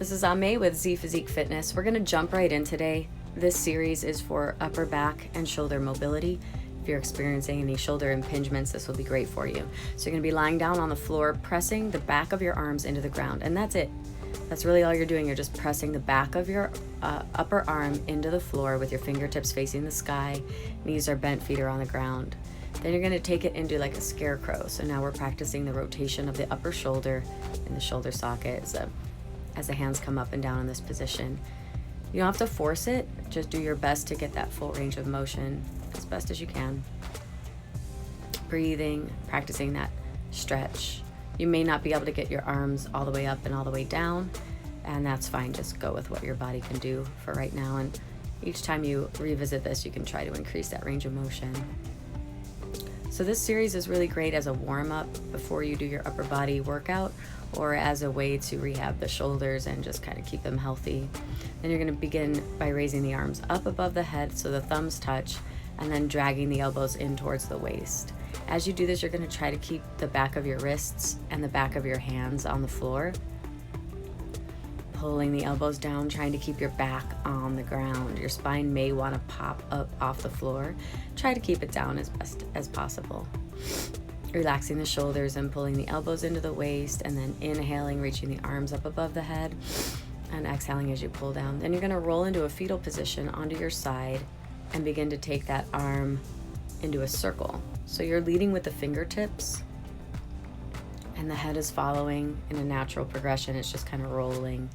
This is Aimee with Zphysiquefitness. We're going to jump right in today. This series is for upper back and shoulder mobility. If you're experiencing any shoulder impingements, this will be great for you. So you're going to be lying down on the floor, pressing the back of your arms into the ground, and that's it. That's really all you're doing. You're just pressing the back of your upper arm into the floor with your fingertips facing the sky. Knees are bent, feet are on the ground. Then you're going to take it into like a scarecrow. So now we're practicing the rotation of the upper shoulder in the shoulder socket as the hands come up and down in this position. You don't have to force it, just do your best to get that full range of motion as best as you can. Breathing, practicing that stretch. You may not be able to get your arms all the way up and all the way down, and that's fine. Just go with what your body can do for right now, and each time you revisit this, you can try to increase that range of motion. So this series is really great as a warm-up before you do your upper body workout, or as a way to rehab the shoulders and just kind of keep them healthy. Then you're going to begin by raising the arms up above the head so the thumbs touch, and then dragging the elbows in towards the waist. As you do this, you're going to try to keep the back of your wrists and the back of your hands on the floor. Pulling the elbows down, trying to keep your back on the ground. Your spine may want to pop up off the floor. Try to keep it down as best as possible. Relaxing the shoulders and pulling the elbows into the waist, and then inhaling, reaching the arms up above the head, and exhaling as you pull down. Then you're going to roll into a fetal position onto your side and begin to take that arm into a circle. So you're leading with the fingertips, and the head is following in a natural progression. It's just kind of rolling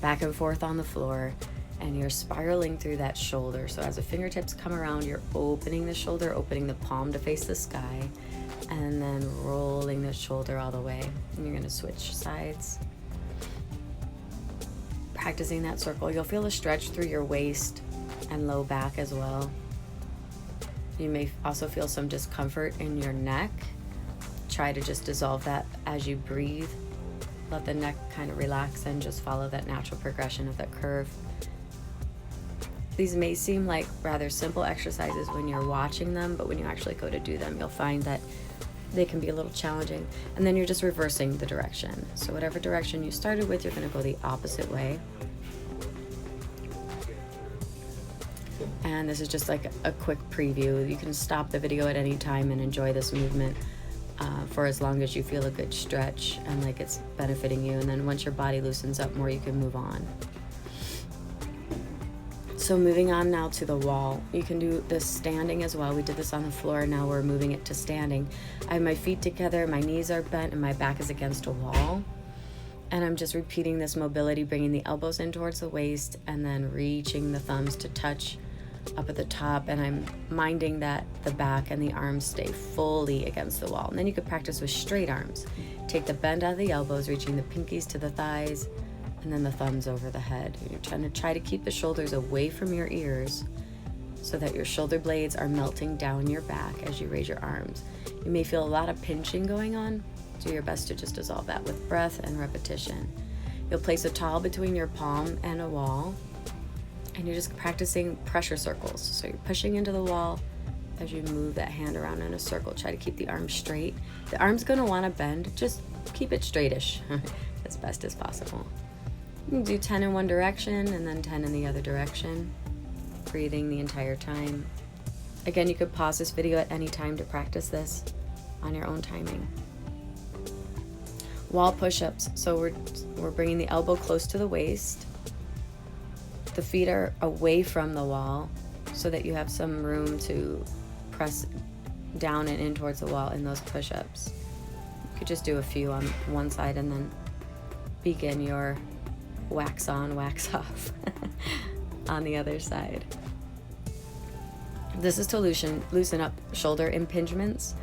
back and forth on the floor, and you're spiraling through that shoulder. So as the fingertips come around, you're opening the shoulder, opening the palm to face the sky, and then rolling the shoulder all the way. And you're going to switch sides. Practicing that circle. You'll feel a stretch through your waist and low back as well. You may also feel some discomfort in your neck. Try to just dissolve that as you breathe. Let the neck kind of relax and just follow that natural progression of that curve. These may seem like rather simple exercises when you're watching them, but when you actually go to do them, you'll find that they can be a little challenging. And then you're just reversing the direction. So whatever direction you started with, you're going to go the opposite way. And this is just like a quick preview. You can stop the video at any time and enjoy this movement for as long as you feel a good stretch and like it's benefiting you. And then once your body loosens up more, you can move on. So moving on now to the wall. You can do this standing as well. We did this on the floor, now we're moving it to standing. I have my feet together, my knees are bent, and my back is against a wall. And I'm just repeating this mobility, bringing the elbows in towards the waist and then reaching the thumbs to touch up at the top, and I'm minding that the back and the arms stay fully against the wall. And then you could practice with straight arms. Take the bend out of the elbows, reaching the pinkies to the thighs, and then the thumbs over the head. You're try to keep the shoulders away from your ears so that your shoulder blades are melting down your back as you raise your arms. You may feel a lot of pinching going on. Do your best to just dissolve that with breath and repetition. You'll place a towel between your palm and a wall, and you're just practicing pressure circles. So you're pushing into the wall as you move that hand around in a circle. Try to keep the arms straight. The arm's gonna wanna bend, just keep it straightish as best as possible. You can do 10 in one direction and then 10 in the other direction, breathing the entire time. Again, you could pause this video at any time to practice this on your own timing. Wall push-ups. So we're bringing the elbow close to the waist. The feet are away from the wall so that you have some room to press down and in towards the wall in those push-ups. You could just do a few on one side and then begin your wax on, wax off on the other side. This is to loosen up shoulder impingements.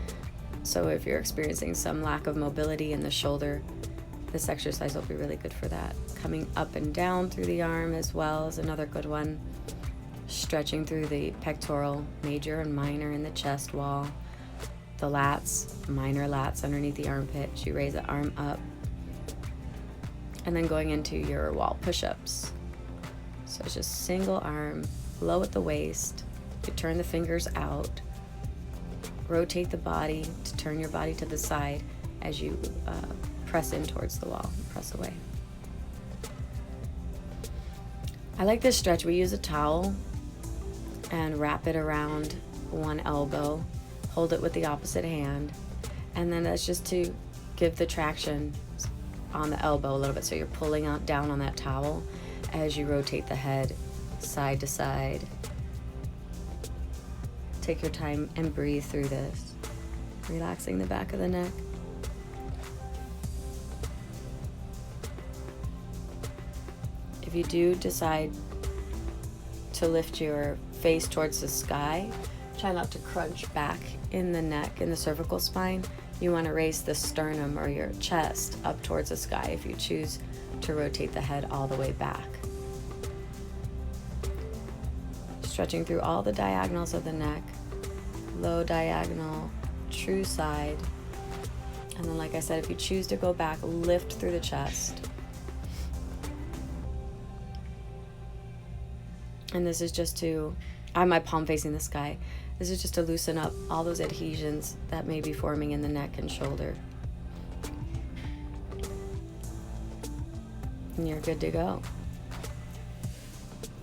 So if you're experiencing some lack of mobility in the shoulder, this exercise will be really good for that. Coming up and down through the arm as well is another good one. Stretching through the pectoral major and minor in the chest wall. The lats, minor lats underneath the armpit. You raise the arm up. And then going into your wall push-ups. So it's just single arm, low at the waist. You turn the fingers out. Rotate the body to turn your body to the side as you press in towards the wall, press away. I like this stretch. We use a towel and wrap it around one elbow, hold it with the opposite hand, and then that's just to give the traction on the elbow a little bit, so you're pulling out down on that towel as you rotate the head side to side. Take your time and breathe through this, relaxing the back of the neck. If you do decide to lift your face towards the sky, try not to crunch back in the neck, in the cervical spine. You want to raise the sternum or your chest up towards the sky if you choose to rotate the head all the way back. Stretching through all the diagonals of the neck, low diagonal, true side. And then, like I said, if you choose to go back, lift through the chest. And this is just to, I have my palm facing the sky. This is just to loosen up all those adhesions that may be forming in the neck and shoulder. And you're good to go.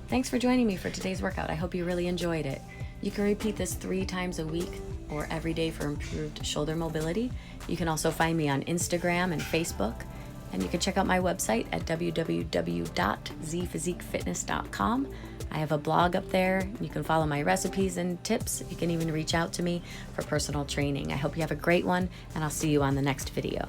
Thanks for joining me for today's workout. I hope you really enjoyed it. You can repeat this 3 times a week or every day for improved shoulder mobility. You can also find me on Instagram and Facebook. And you can check out my website at www.zphysiquefitness.com. I have a blog up there. You can follow my recipes and tips. You can even reach out to me for personal training. I hope you have a great one, and I'll see you on the next video.